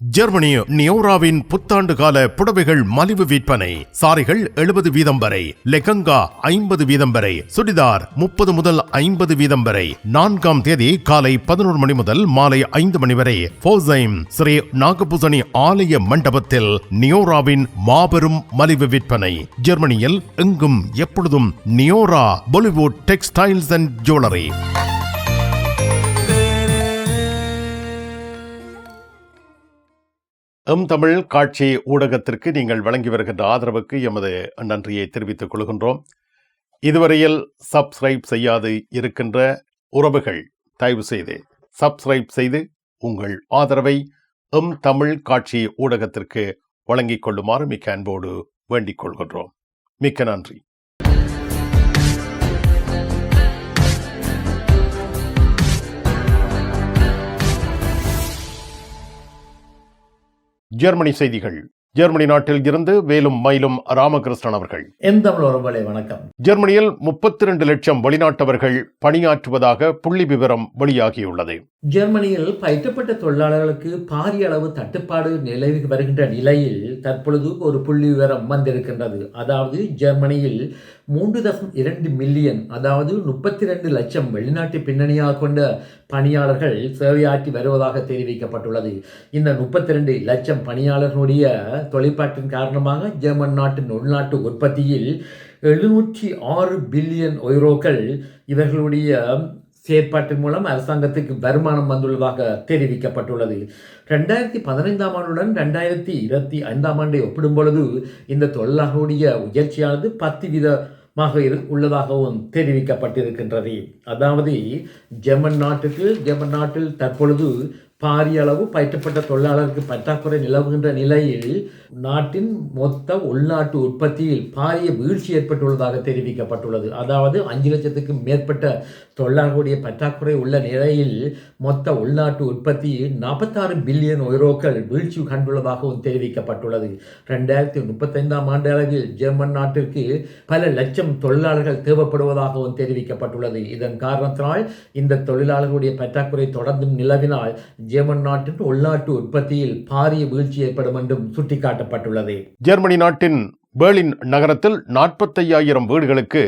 Germany நியோராவின் புத்தாண்டு கால புடவைகள் மலிவு விற்பனை. சாரிகள் 70% வரை, லெகங்கா 50% வரை, சுடிதார் 30 முதல் 50% வரை. 4ஆம் தேதி காலை 11 மணி முதல் மாலை 5 மணி வரை போசைம் ஸ்ரீ நாகபூசணி ஆலய மண்டபத்தில் நியோராவின் மாபெரும் மலிவு விற்பனை. ஜெர்மனியில் எங்கும் எப்பொழுதும் Neora Bollywood textiles and jewellery. Tamil காட்சி ஊடகத்திற்கு நீங்கள் வழங்கி வருகின்ற ஆதரவுக்கு எமது நன்றியை தெரிவித்துக் கொள்கின்றோம். இதுவரையில் சப்ஸ்கிரைப் செய்யாது இருக்கின்ற உறவுகள் தயவு செய்து சப்ஸ்கிரைப் செய்து உங்கள் ஆதரவை தமிழ் காட்சி ஊடகத்திற்கு வழங்கிக் கொள்ளுமாறு மிக்க அன்போடு வேண்டிக் கொள்கின்றோம். மிக்க நன்றி. ஜெர்மனி செய்திகள். ஜெர்மனி நாட்டில் இருந்து வேலும் மயிலும் ராமகிருஷ்ணன் அவர்கள். வணக்கம். ஜெர்மனியில் 32 லட்சம் வெளிநாட்டவர்கள் பணியாற்றுவதாக புள்ளி விவரம் வெளியாகியுள்ளது. ஜெர்மனியில் பயிற்றப்பட்ட தொழிலாளர்களுக்கு பாரிய அளவு தட்டுப்பாடு நிலவி வருகின்ற நிலையில் தற்பொழுது ஒரு புள்ளி விவரம் வந்திருக்கின்றது. அதாவது ஜெர்மனியில் 3.2 மில்லியன், அதாவது 32 லட்சம் வெளிநாட்டு பின்னணியாக கொண்ட பணியாளர்கள் சேவையாற்றி வருவதாக தெரிவிக்கப்பட்டுள்ளது. இந்த 32 லட்சம் பணியாளர்களுடைய தொழிற்பாட்டின் காரணமாக ஜெர்மன் நாட்டின் உள்நாட்டு உற்பத்தியில் 706 பில்லியன் யூரோக்கள் இவர்களுடைய செயற்பாட்டின் மூலம் அரசாங்கத்துக்கு வருமானம் வந்துள்ளதாக தெரிவிக்கப்பட்டுள்ளது. 2015ஆம் ஆண்டுடன் 2025ஆம் ஆண்டை ஒப்பிடும் பொழுது இந்த தொழிலாளர்களுடைய உயர்ச்சியானது 10% உள்ளதாகவும் தெரிவிக்கப்பட்டிருக்கின்றது. அதாவது ஜெர்மன் நாட்டில் தற்பொழுது பாரிய அளவு பயிற்றப்பட்ட தொழிலாளருக்கு பற்றாக்குறை நிலவுகின்ற நிலையில் நாட்டின் மொத்த உள்நாட்டு உற்பத்தியில் பாரிய வீழ்ச்சி ஏற்பட்டுள்ளதாக தெரிவிக்கப்பட்டுள்ளது. அதாவது 5 லட்சத்துக்கும் மேற்பட்ட தொழிலாளர்களுடைய பற்றாக்குறை உள்ள நிலையில் மொத்த உள்நாட்டு உற்பத்தி 46 பில்லியன் யூரோக்கள் வீழ்ச்சி கண்டுள்ளதாகவும் தெரிவிக்கப்பட்டுள்ளது. 2035ஆம் ஆண்டு அளவில் ஜெர்மன் நாட்டிற்கு பல லட்சம் தொழிலாளர்கள் தேவைப்படுவதாகவும் தெரிவிக்கப்பட்டுள்ளது. இதன் காரணத்தினால் இந்த தொழிலாளர்களுடைய பற்றாக்குறை தொடர்ந்து நிலவினால் ஜெர்மன் நாட்டின் உள்நாட்டு உற்பத்தியில் பாரிய வீழ்ச்சி ஏற்படும் என்றும் சுட்டிக்காட்டப்பட்டுள்ளது. ஜெர்மனி நாட்டின் பெர்லின் நகரத்தில் 45,000 வீடுகளுக்கு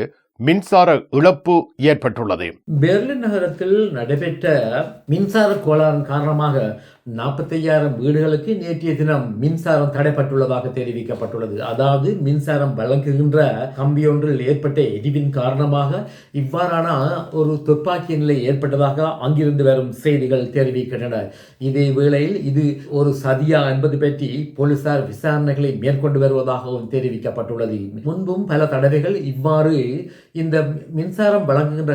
மின்சார இழப்பு ஏற்பட்டுள்ளது. பெர்லின் நகரத்தில் நடைபெற்ற மின்சார கோளாறின் காரணமாக 45,000 வீடுகளுக்கு நேற்றைய தினம் மின்சாரம் தடைப்பட்டுள்ளதாக தெரிவிக்கப்பட்டுள்ளது. அதாவது மின்சாரம் வழங்குகின்ற கம்பியொன்றில் ஏற்பட்ட எரிவின் காரணமாக இவ்வாறான ஒரு துப்பாக்கிய நிலை ஏற்பட்டதாக அங்கிருந்து வரும் செய்திகள் தெரிவிக்கின்றன. இதே வேளையில் இது ஒரு சதியா என்பது பற்றி போலீசார் விசாரணைகளை மேற்கொண்டு வருவதாகவும் தெரிவிக்கப்பட்டுள்ளது. முன்பும் பல தடவைகள் இவ்வாறு இந்த மின்சாரம் வழங்குகின்ற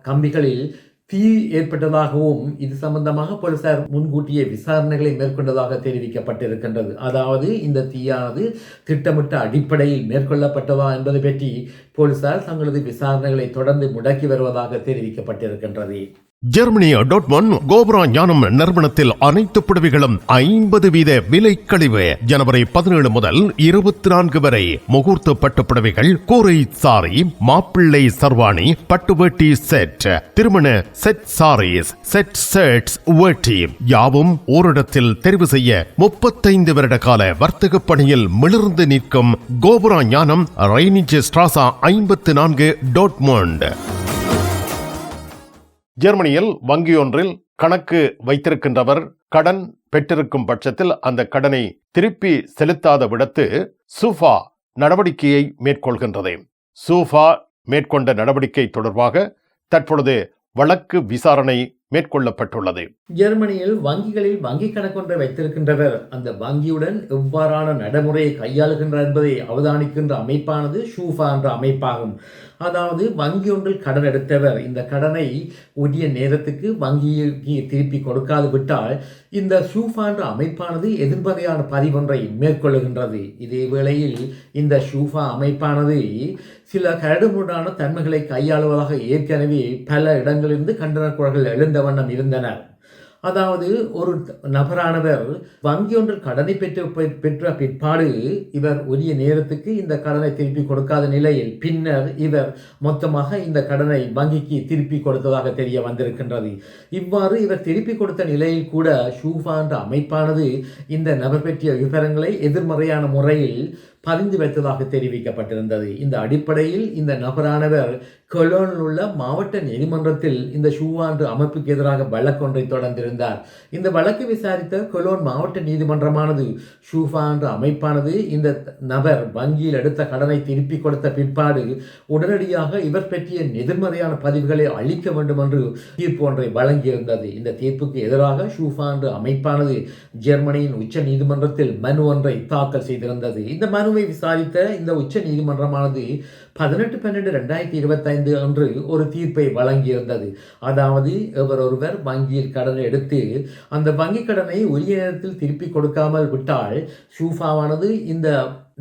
கம்பிகளில் தீ ஏற்பட்டதாகவும் இது சம்பந்தமாக போலீசார் முன்கூட்டிய விசாரணைகளை மேற்கொண்டதாக தெரிவிக்கப்பட்டிருக்கின்றது. அதாவது இந்த தீயானது திட்டமிட்ட அடிப்படையில் மேற்கொள்ளப்பட்டதா என்பது பற்றி போலீசார் தங்களது விசாரணைகளை தொடர்ந்து முடக்கி வருவதாக தெரிவிக்கப்பட்டிருக்கின்றது. ஜெர்மனி டாட்மண்ட் கோபுரா ஞானம் நிறுவனத்தில் அனைத்து புடவைகளும் 50% விலை கழிவு. ஜனவரி 17 முதல் 24 வரை முகூர்த்த பட்டு புடவைகள், கூரை சாரி, மாப்பிள்ளை சர்வாணி, பட்டு வேட்டி செட், திருமண செட் சாரீஸ், செட் ஷர்ட்ஸ், வேட்டி யாவும் ஓரிடத்தில் தெரிவு செய்ய 35 வருட கால வர்த்தக பணியில் மிளிர்ந்து நிற்கும் கோபுரா ஞானம், ரைனிஜ் ஸ்ட்ராசா 54, டாட்மண்ட். ஜெர்மனியில் வங்கியொன்றில் கணக்கு வைத்திருக்கின்றவர் கடன் பெற்றிருக்கும் பட்சத்தில் அந்த கடனை திருப்பி செலுத்தாத விடத்து சூஃபா நடவடிக்கையை மேற்கொள்கின்றது. சூஃபா மேற்கொண்ட நடவடிக்கை தொடர்பாக தற்பொழுது வழக்கு விசாரணை மேற்கொள்ளப்பட்டுள்ளது. ஜெர்மனியில் வங்கிகளில் வங்கி கணக்கொன்றை வைத்திருக்கின்றவர் அந்த வங்கியுடன் எவ்வாறான நடைமுறையை கையாளுகின்றார் என்பதை அவதானிக்கின்ற அமைப்பானது ஷூஃபா என்ற அமைப்பாகும். அதாவது வங்கி ஒன்றில் கடன் எடுத்தவர் இந்த கடனை உரிய நேரத்துக்கு வங்கிக்கு திருப்பி கொடுக்காது விட்டால் இந்த ஷூஃபா என்ற அமைப்பானது எதிர்மறையான பதிவொன்றை மேற்கொள்ளுகின்றது. இதே வேளையில் இந்த ஷூஃபா அமைப்பானது சில கரடுமுரடான தன்மைகளை கையாளுவதாக ஏற்கனவே பல இடங்களிலிருந்து கண்டன குரல்கள் எழுந்த வண்ணம் இருந்தனர். அதாவது ஒரு நபரானவர் வங்கி ஒன்றில் கடனை பெற்ற பிற்பாடு இவர் உரிய நேரத்துக்கு இந்த கடனை திருப்பி கொடுக்காத நிலையில் பின்னர் இவர் மொத்தமாக இந்த கடனை வங்கிக்கு திருப்பி கொடுத்ததாக தெரிய வந்திருக்கின்றது. இவ்வாறு இவர் திருப்பி கொடுத்த நிலையில் கூட ஷூஃபா என்ற அமைப்பானது இந்த நபர் பற்றிய விவரங்களை எதிர்மறையான முறையில் பதிந்து வைத்ததாக தெரிவிக்கப்பட்டிருந்தது. இந்த அடிப்படையில் இந்த நபரானவர் கொலோனில் உள்ள மாவட்ட நீதிமன்றத்தில் இந்த ஷூவா என்ற அமைப்புக்கு எதிராக வழக்கொன்றை தொடர்ந்திருந்தார். இந்த வழக்கை விசாரித்த கொலோன் மாவட்ட நீதிமன்றமானது ஷூஃபா என்ற அமைப்பானது இந்த நபர் வங்கியில் எடுத்த கடனை திருப்பி கொடுத்த பிற்பாடு உடனடியாக இவர் பற்றிய எதிர்மறையான பதிவுகளை அளிக்க வேண்டும் என்று தீர்ப்பு ஒன்றை வழங்கியிருந்தது. இந்த தீர்ப்புக்கு எதிராக ஷூஃபா என்ற அமைப்பானது ஜெர்மனியின் உச்ச நீதிமன்றத்தில் மனு ஒன்றை தாக்கல் செய்திருந்தது. இந்த மனுவை விசாரித்த இந்த உச்ச நீதிமன்றமானது 18/12/2025 அன்று ஒரு தீர்ப்பை வழங்கியிருந்தது. அதாவது ஒருவர் வங்கியில் கடனை எடுத்து அந்த வங்கி கடனை உரிய நேரத்தில் திருப்பி கொடுக்காமல் விட்டால் ஷூஃபாவானது இந்த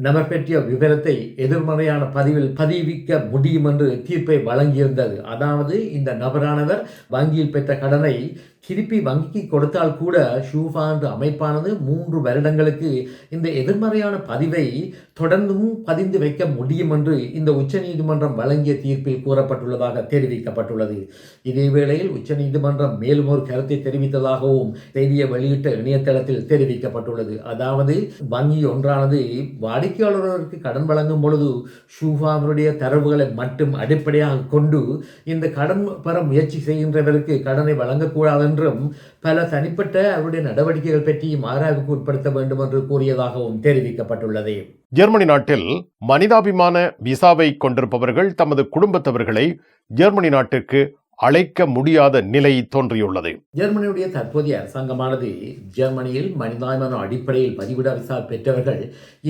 நபர் பற்றிய விவரத்தை எதிர்மறையான பதிவில் பதிவிக்க முடியும் என்று தீர்ப்பை வழங்கியிருந்தது. அதாவது இந்த நபரானவர் வங்கியில் பெற்ற கடனை திருப்பி வங்கிக்கு கொடுத்தால் கூட ஷூஃபா என்ற அமைப்பானது 3 வருடங்களுக்கு இந்த எதிர்மறையான பதிவை தொடர்ந்தும் பதிந்து வைக்க முடியும் என்று இந்த உச்சநீதிமன்றம் வழங்கிய தீர்ப்பில் கூறப்பட்டுள்ளதாக தெரிவிக்கப்பட்டுள்ளது. இதேவேளையில் உச்சநீதிமன்றம் மேலும் ஒரு கருத்தை தெரிவித்ததாகவும் செய்தியை வெளியிட்ட இணையதளத்தில் தெரிவிக்கப்பட்டுள்ளது. அதாவது வங்கி ஒன்றானது வாடிக்கையாளர்களுக்கு கடன் வழங்கும் பொழுது ஷூஃபாவினுடைய தரவுகளை மட்டும் அடிப்படையாக கொண்டு இந்த கடன் பெற முயற்சி செய்கின்றவருக்கு கடனை வழங்கக்கூடாது என்றும் பல தனிப்பட்ட அவருடைய நடவடிக்கைகள் பற்றியும் ஆராய்வுக்கு உட்படுத்த வேண்டும் என்று கூறியதாகவும் தெரிவிக்கப்பட்டுள்ளது. ஜெர்மனி நாட்டில் மனிதாபிமான விசாவை கொண்டிருப்பவர்கள் தமது குடும்பத்தவர்களை ஜெர்மனி நாட்டிற்கு அழைக்க முடியாத நிலை தோன்றியுள்ளது. ஜெர்மனியுடைய தற்போதைய அரசாங்கமானது ஜெர்மனியில் மனிதாபிமான அடிப்படையில் பதிவிட விசா பெற்றவர்கள்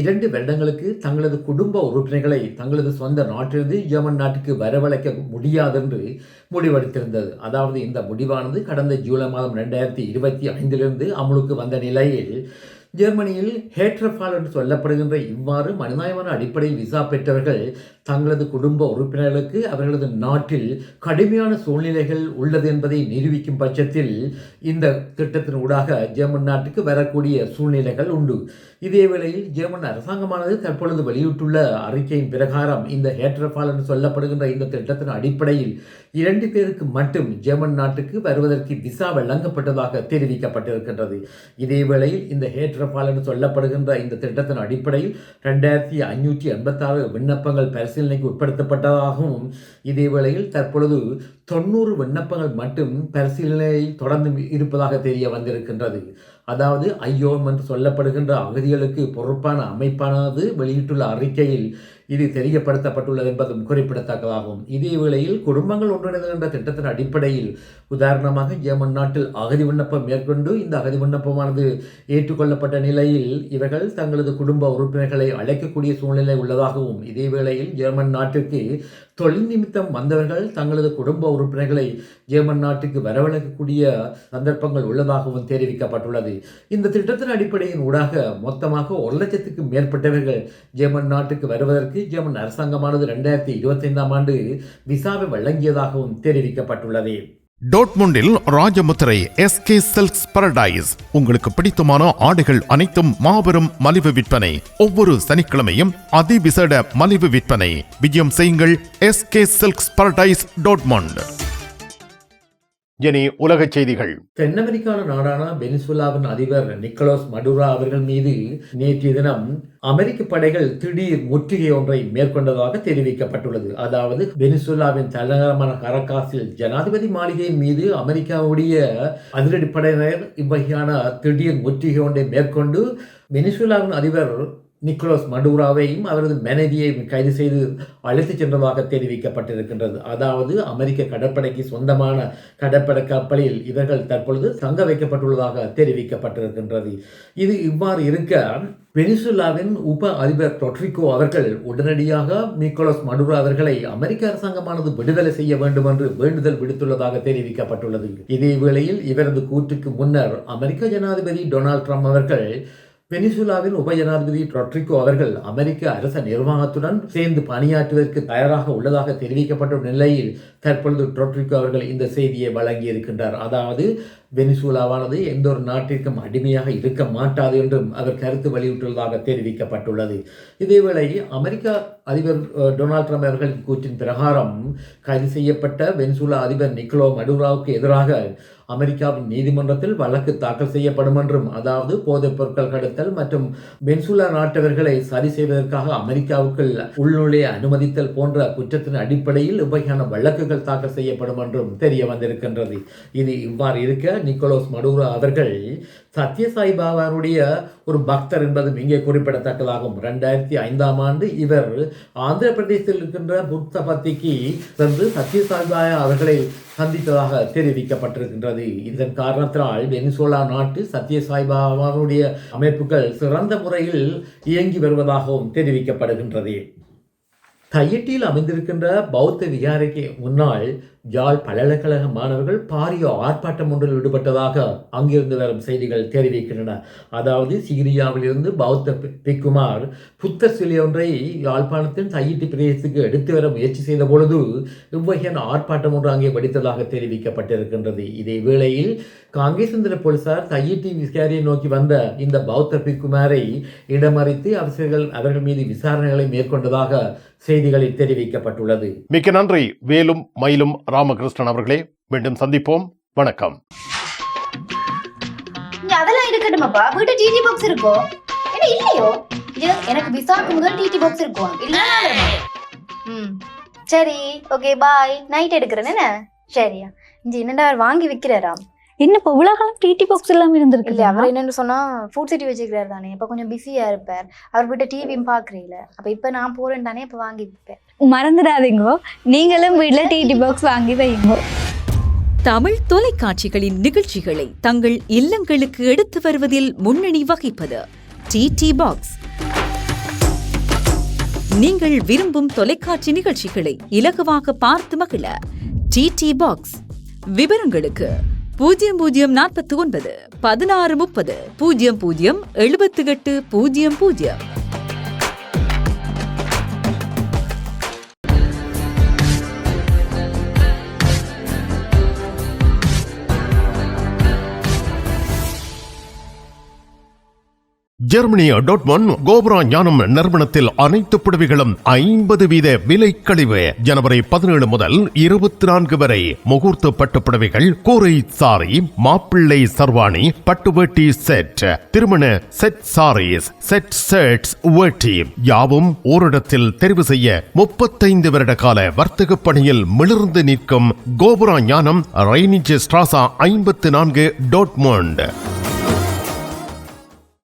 2 வருடங்களுக்கு தங்களது குடும்ப உறுப்பினர்களை தங்களது சொந்த நாட்டிலிருந்து ஜெர்மன் நாட்டுக்கு வரவழைக்க முடியாது என்று முடிவெடுத்திருந்தது. அதாவது இந்த முடிவானது கடந்த ஜூலை மாதம் 2025 அமலுக்கு வந்த நிலையில் ஜெர்மனியில் ஹேட்ரஃபால் என்று சொல்லப்படுகின்ற இவ்வாறு மனிதாபிமான அடிப்படையில் விசா பெற்றவர்கள் தங்களது குடும்ப உறுப்பினர்களுக்கு அவர்களது நாட்டில் கடுமையான சூழ்நிலைகள் உள்ளது என்பதை நிரூபிக்கும் பட்சத்தில் இந்த திட்டத்தின் ஊடாக ஜெர்மன் நாட்டுக்கு வரக்கூடிய சூழ்நிலைகள் உண்டு. இதேவேளையில் ஜெர்மன் அரசாங்கமானது தற்பொழுது வெளியிட்டுள்ள அறிக்கையின் பிரகாரம் இந்த ஹேட்ரஃபால் என்று சொல்லப்படுகின்ற இந்த திட்டத்தின் அடிப்படையில் 2 பேருக்கு மட்டும் ஜெர்மன் நாட்டுக்கு வருவதற்கு விசா வழங்கப்பட்டதாக தெரிவிக்கப்பட்டிருக்கின்றது. இதேவேளையில் இந்த ஹேட்ரஃபால் என்று சொல்லப்படுகின்ற இந்த திட்டத்தின் அடிப்படையில் 2586 விண்ணப்பங்கள் பரிசீலனைக்கு உட்படுத்தப்பட்டதாகவும் இதேவேளையில் தற்பொழுது 90 விண்ணப்பங்கள் மட்டும் பரிசீலனையில் தொடர்ந்து இருப்பதாக தெரிய வந்திருக்கின்றது. அதாவது ஐயோம் என்று சொல்லப்படுகின்ற அகதிகளுக்கு பொறுப்பான அமைப்பானது வெளியிட்டுள்ள அறிக்கையில் இது தெரியப்படுத்தப்பட்டுள்ளது என்பதும் குறிப்பிடத்தக்கதாகும். இதே வேளையில் குடும்பங்கள் ஒன்றிணைந்த திட்டத்தின் அடிப்படையில் உதாரணமாக ஜெர்மன் நாட்டில் அகதி விண்ணப்பம் மேற்கொண்டு இந்த அகதி விண்ணப்பமானது ஏற்றுக்கொள்ளப்பட்ட நிலையில் இவர்கள் தங்களது குடும்ப உறுப்பினர்களை அழைக்கக்கூடிய சூழ்நிலை உள்ளதாகவும் இதே வேளையில் ஜெர்மன் நாட்டிற்கு தொழில் நிமித்தம் வந்தவர்கள் தங்களது குடும்ப உறுப்பினர்களை ஜெர்மன் நாட்டுக்கு வரவழைக்கக்கூடிய சந்தர்ப்பங்கள் உள்ளதாகவும் தெரிவிக்கப்பட்டுள்ளது. இந்த திட்டத்தின் அடிப்படையின் ஊடாக மொத்தமாக 1,00,000க்கு மேற்பட்டவர்கள் ஜெர்மன் நாட்டுக்கு வருவதற்கு ஜெர்மன் அரசாங்கமானது 2025 ஆண்டு விசாவை வழங்கியதாகவும் தெரிவிக்கப்பட்டுள்ளது. டோட்முண்டில் ராஜமுத்திரை SK சில்க்ஸ் பாரடைஸ் உங்களுக்கு பிடித்தமான ஆடைகள் அனைத்தும் மாபெரும் மலிவு விற்பனை. ஒவ்வொரு சனிக்கிழமையும் அதிவிசேட மலிவு விற்பனை. விஜயம் செய்யுங்கள் SK சில்க்ஸ் பாரடைஸ் டோட்முண்ட். இனி உலக செய்திகள். தென் அமெரிக்கான நாடான வெனிசுலாவின் அதிபர் நிக்கோலஸ் மடுரோ அவர்கள் மீது நேற்றைய தினம் அமெரிக்க படைகள் திடீர் முற்றுகை ஒன்றை மேற்கொண்டதாக தெரிவிக்கப்பட்டுள்ளது. அதாவது வெனிசுலாவின் தலைநகரமான கரகாசில் ஜனாதிபதி மாளிகையின் மீது அமெரிக்காவுடைய அதிரடிப்படையினர் இவ்வகையான திடீர் முற்றுகை ஒன்றை மேற்கொண்டு வெனிசுலாவின் அதிபர் நிக்கோலஸ் மடுரோவையும் அவரது மனைவியையும் கைது செய்து அழைத்துச் சென்றதாக தெரிவிக்கப்பட்டிருக்கின்றது. அதாவது அமெரிக்க கடற்படைக்கு சொந்தமான கடற்படை கப்பலில் இவர்கள் தற்பொழுது தங்க வைக்கப்பட்டுள்ளதாக தெரிவிக்கப்பட்டிருக்கின்றது. இது இவ்வாறு இருக்க வெனிசுலாவின் உப அதிபர் ரொட்ரிகோ அவர்கள் உடனடியாக நிக்கோலஸ் மடுரோ அவர்களை அமெரிக்க அரசாங்கமானது விடுதலை செய்ய வேண்டும் என்று வேண்டுதல் விடுத்துள்ளதாக தெரிவிக்கப்பட்டுள்ளது. இதே வேளையில் இவரது கூற்றுக்கு முன்னர் அமெரிக்க ஜனாதிபதி டொனால்ட் ட்ரம்ப் அவர்கள் வெனிசுலாவின் உப ஜனாதிபதி ரொட்ரிகோ அவர்கள் அமெரிக்க அரச நிர்வாகத்துடன் சேர்ந்து பணியாற்றுவதற்கு தயாராக உள்ளதாக தெரிவிக்கப்பட்ட நிலையில் தற்பொழுது ரொட்ரிகோ அவர்கள் இந்த செய்தியை வழங்கியிருக்கின்றார். அதாவது வெனிசுலாவானது எந்த ஒரு நாட்டிற்கும் அடிமையாக இருக்க மாட்டாது என்றும் அவர் கருத்து வெளியிட்டுள்ளதாக தெரிவிக்கப்பட்டுள்ளது. இதேவேளை அமெரிக்க அதிபர் டொனால்ட் ட்ரம்ப் அவர்களின் கூற்றின் பிரகாரம் கைது செய்யப்பட்ட வெனிசுலா அதிபர் நிக்கோலோ மடுரோவுக்கு எதிராக அமெரிக்காவின் நீதிமன்றத்தில் வழக்கு தாக்கல் செய்யப்படும் என்றும், அதாவது போதைப் பொருட்கள் கடத்தல் மற்றும் வெனிசுலா நாட்டவர்களை சரி செய்வதற்காக அமெரிக்காவுக்குள் உள்நுழைய அனுமதித்தல் போன்ற குற்றத்தின் அடிப்படையில் இவ்வகையான வழக்குகள் தாக்கல் செய்யப்படும் என்றும் தெரிய வந்திருக்கின்றது. இது இவ்வாறு இருக்க நிக்கோலஸ் மடுரோ அவர்கள் சத்யசாய் பாபாவுடைய ஒரு பக்தர் என்பதும் இங்கே குறிப்பிடத்தக்கதாகும். 2005ஆம் ஆண்டு இவர் ஆந்திர பிரதேசத்தில் இருக்கின்ற புத்தபத்திக்கு சென்று சத்யசாய் பாபா அவர்களை சந்தித்ததாக தெரிவிக்கப்பட்டிருக்கின்றது. இதன் காரணத்தினால் வெனிசுலா நாட்டு சத்யசாய் பாபாவுடைய அமைப்புகள் சிறந்த முறையில் இயங்கி வருவதாகவும் தெரிவிக்கப்படுகின்றது. தையிட்டியில் அமைந்திருக்கின்ற பௌத்த விகாரைக்கு முன்னால் யாழ் பல்கலைக்கழக மாணவர்கள் பாரிய ஆர்ப்பாட்டம் ஒன்றில் ஈடுபட்டதாக அங்கிருந்து வரும் செய்திகள் தெரிவிக்கின்றன. அதாவது சிகிரியாவிலிருந்து பௌத்த பிக்குமார் புத்தர் சிலை ஒன்றை யாழ்ப்பாணத்தின் தையிட்டி பிரதேசத்துக்கு எடுத்து வர முயற்சி செய்த பொழுது இவ்வகையான ஆர்ப்பாட்டம் ஒன்று அங்கே வெடித்ததாக தெரிவிக்கப்பட்டிருக்கின்றது. இதே வேளையில் காங்கேசந்திர போலீசார் தையிட்டி விகாரியை நோக்கி வந்த இந்த பௌத்த பிக்குமாரை இடமறித்து அவர்கள் மீது விசாரணைகளை மேற்கொண்டதாக செய்திகளில் தெரிவிக்கப்பட்டுள்ளது. மிக்க நன்றி வேலும் மயிலும் ராமகிருஷ்ணன் அவர்களே. மீண்டும் சந்திப்போம். வணக்கம். அதெல்லாம் இருக்கட்டுமாப்பா, வீட்டு டிடி பாக்ஸ் இருக்கோ என்ன இல்லையோ? எனக்கு விசாக்கு முதல் டிடி பாக்ஸ் இருக்கும் இல்ல? சரி, ஓகே, பாய். நைட் எடுக்கிறேன் என்ன? சரியா? இங்க என்னடா வாங்கி விற்கிறாராம்? என்னப்பா உலகம் டிடி பாக்ஸ் எல்லாம் இருந்திருக்கு? இல்ல, அவர் என்னன்னு சொன்னா ஃபுட் சிட்டி வச்சுக்கிறாரு தானே, இப்ப கொஞ்சம் பிஸியா இருப்பார். அவர் வீட்டை டிவியும் பாக்குறீங்கள, அப்ப இப்ப நான் போறேன் தானே, இப்ப வாங்கி விற்பேன். மறந்துடாதீங்க, நீங்களும் வீட்டுல டிடி பாக்ஸ் வாங்கி வைங்க. தமிழ் தொலைக்காட்சிகளின் நிகழ்ச்சிகளை தங்கள் இல்லங்களுக்கு எடுத்து வருவதில் முன்னணி வகிப்பது டிடி பாக்ஸ். நீங்கள் விரும்பும் தொலைக்காட்சி நிகழ்ச்சிகளை இலகுவாக பார்த்து மகிழ டிடி பாக்ஸ். விவரங்களுக்கு 0049 1630 00 78 00. ஜெர்மனி டாட்மண்ட் கோபுரா ஞானம் நிறுவனத்தில் அனைத்து புடவைகளும் 50% விலை கழிவு. ஜனவரி 17 முதல் 24 வரை முகூர்த்த பட்டு புடவைகள், கூரை சாரி, மாப்பிள்ளை சர்வாணி, பட்டுவேட்டி செட், திருமண செட் சாரீஸ், செட் ஷர்ட்ஸ், வேட்டி யாவும் ஓரிடத்தில் தெரிவு செய்ய 35 வருட கால வர்த்தக பணியில் மிளிர்ந்து நிற்கும் கோபுரா ஞானம், ரைனிஜ் ஸ்ட்ராசா 54 டாட்மண்ட்.